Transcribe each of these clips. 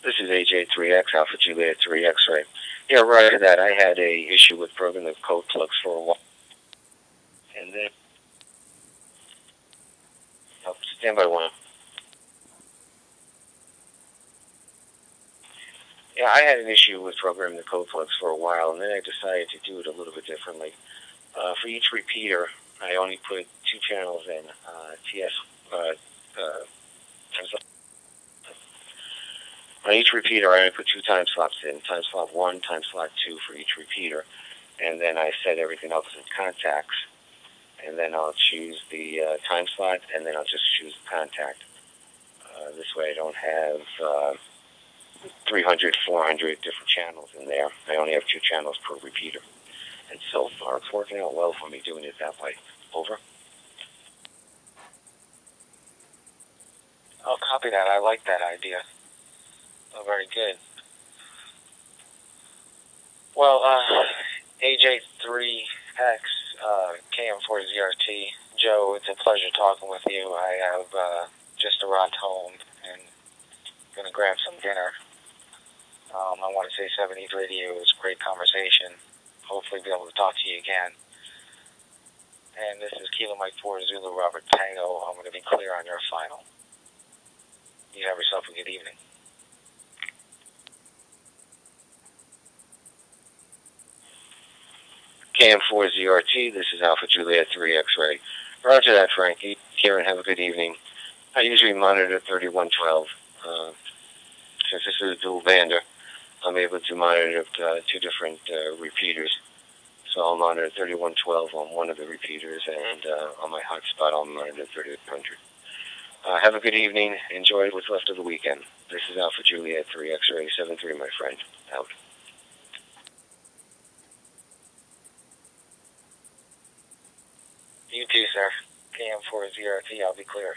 This is KJ4OVA Alpha Juliet 3 X-ray. Yeah, right to that, I had a issue with programming the code plugs for a while. And then, stand by one. Yeah, I had an issue with programming the code plugs for a while, and then I decided to do it a little bit differently. For each repeater, I only put 2 channels in, on each repeater, I only put 2 time slots in, time slot 1, time slot 2 for each repeater. And then I set everything else in contacts. And then I'll choose the time slot, and then I'll just choose the contact. This way I don't have 300, 400 different channels in there. I only have 2 channels per repeater. And so far, it's working out well for me doing it that way. Over. I'll copy that. I like that idea. Oh, very good. Well, AJ3X, KM4ZRT, Joe, it's a pleasure talking with you. I have just arrived home and going to grab some dinner. I want to say 70s radio was a great conversation. Hopefully be able to talk to you again. And this is Kilo Mike 4 Zulu Robert Tango. I'm going to be clear on your final. You have yourself a good evening. KM4ZRT, this is Alpha Juliet 3 X-ray. Roger that, Frankie. Karen, have a good evening. I usually monitor 3112. Since this is a dual bander, I'm able to monitor 2 different repeaters. So I'll monitor 3112 on one of the repeaters, and on my hotspot I'll monitor 3100. Have a good evening. Enjoy what's left of the weekend. This is Alpha Juliet 3 X-ray 73, my friend. Out. You too, sir. KM4ZRT, I'll be clear.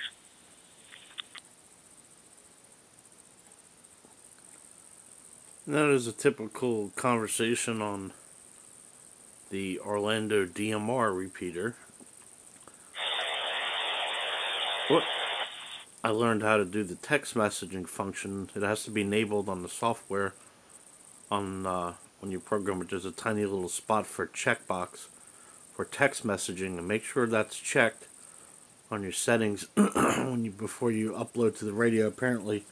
That is a typical conversation on the Orlando DMR repeater. What? I learned how to do the text messaging function. It has to be enabled on the software on when you program it. There's a tiny little spot for a checkbox for text messaging, and make sure that's checked on your settings before you upload to the radio. Apparently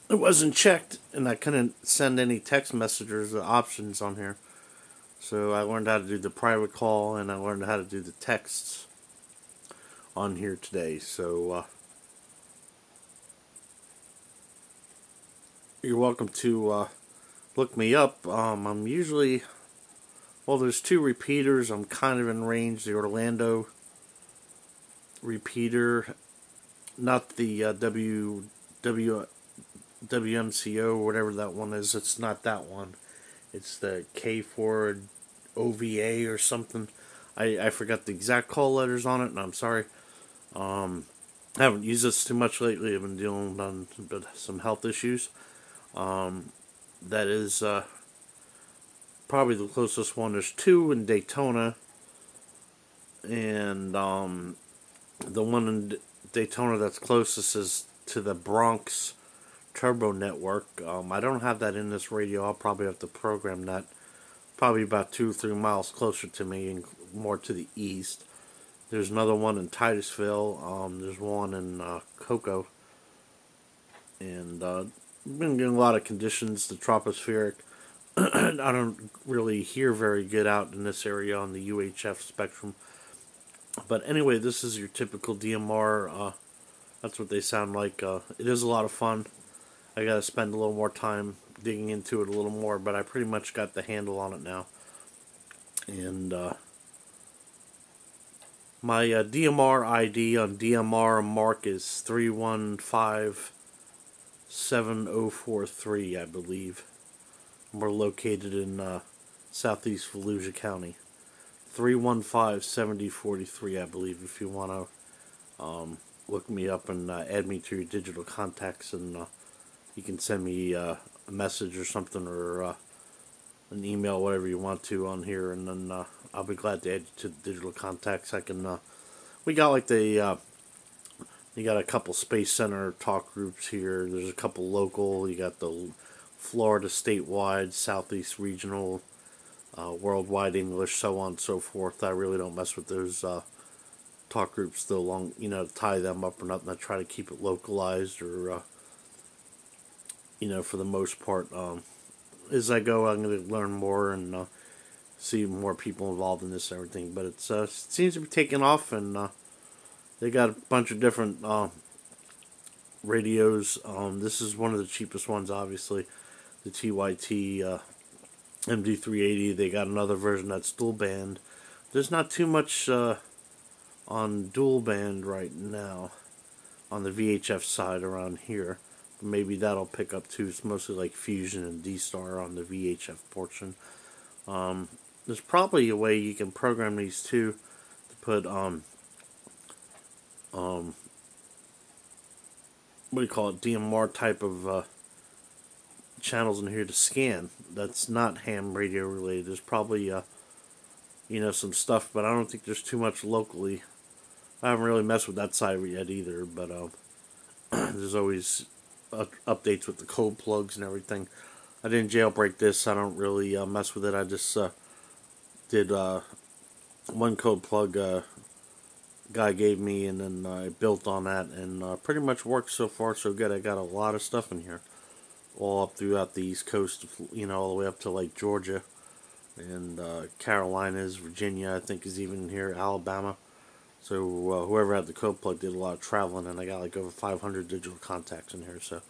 it wasn't checked, and I couldn't send any text messages or options on here. So I learned how to do the private call, and I learned how to do the texts on here today. So you're welcome to look me up. I'm usually, well, there's 2 repeaters. I'm kind of in range. The Orlando repeater, not the WMCO or whatever that one is. It's not that one. It's the KJ4OVA or something. I forgot the exact call letters on it, and I'm sorry. I haven't used this too much lately. I've been dealing with some health issues. That is probably the closest one. There's 2 in Daytona, and the one in Daytona that's closest is to the Bronx Turbo Network. I don't have that in this radio. I'll probably have to program that. Probably about 2 or 3 miles closer to me and more to the east. There's another one in Titusville. There's one in Cocoa. And I've been getting a lot of conditions. The tropospheric. I don't really hear very good out in this area on the UHF spectrum. But anyway, this is your typical DMR. That's what they sound like. It is a lot of fun. I gotta spend a little more time digging into it a little more, but I pretty much got the handle on it now. And my DMR ID on DMR-MARC is 3157043, I believe. We're located in southeast Volusia County. 3157043, I believe, if you want to look me up and add me to your digital contacts, and you can send me a message or something, or an email, whatever you want to on here, and then I'll be glad to add you to the digital contacts. I can we got like the You got a couple Space Center talk groups here. There's a couple local. You got the Florida statewide, Southeast regional, worldwide English, so on and so forth. I really don't mess with those talk groups though, long, to tie them up or nothing. I try to keep it localized, or for the most part. As I go, I'm going to learn more and see more people involved in this and everything. But it seems to be taking off, and they got a bunch of different radios. This is one of the cheapest ones, obviously, the TYT MD-380. They got another version that's dual band. There's not too much on dual band right now on the VHF side around here. But maybe that'll pick up too. It's mostly like Fusion and D-Star on the VHF portion. There's probably a way you can program these too to put what do you call it, DMR type of channels in here to scan. That's not ham radio related. There's probably some stuff, but I don't think there's too much locally. I haven't really messed with that side of it yet either, but there's always updates with the code plugs and everything. I didn't jailbreak this. I don't really mess with it. I just did one code plug guy gave me, and then I built on that, and pretty much works so far so good. I got a lot of stuff in here, all up throughout the East Coast, all the way up to like Georgia and Carolinas, Virginia, I think is even in here, Alabama. So whoever had the code plug did a lot of traveling, and I got like over 500 digital contacts in here. So,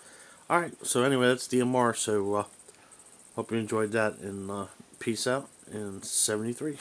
alright, so anyway, that's DMR. So hope you enjoyed that, and peace out, and 73.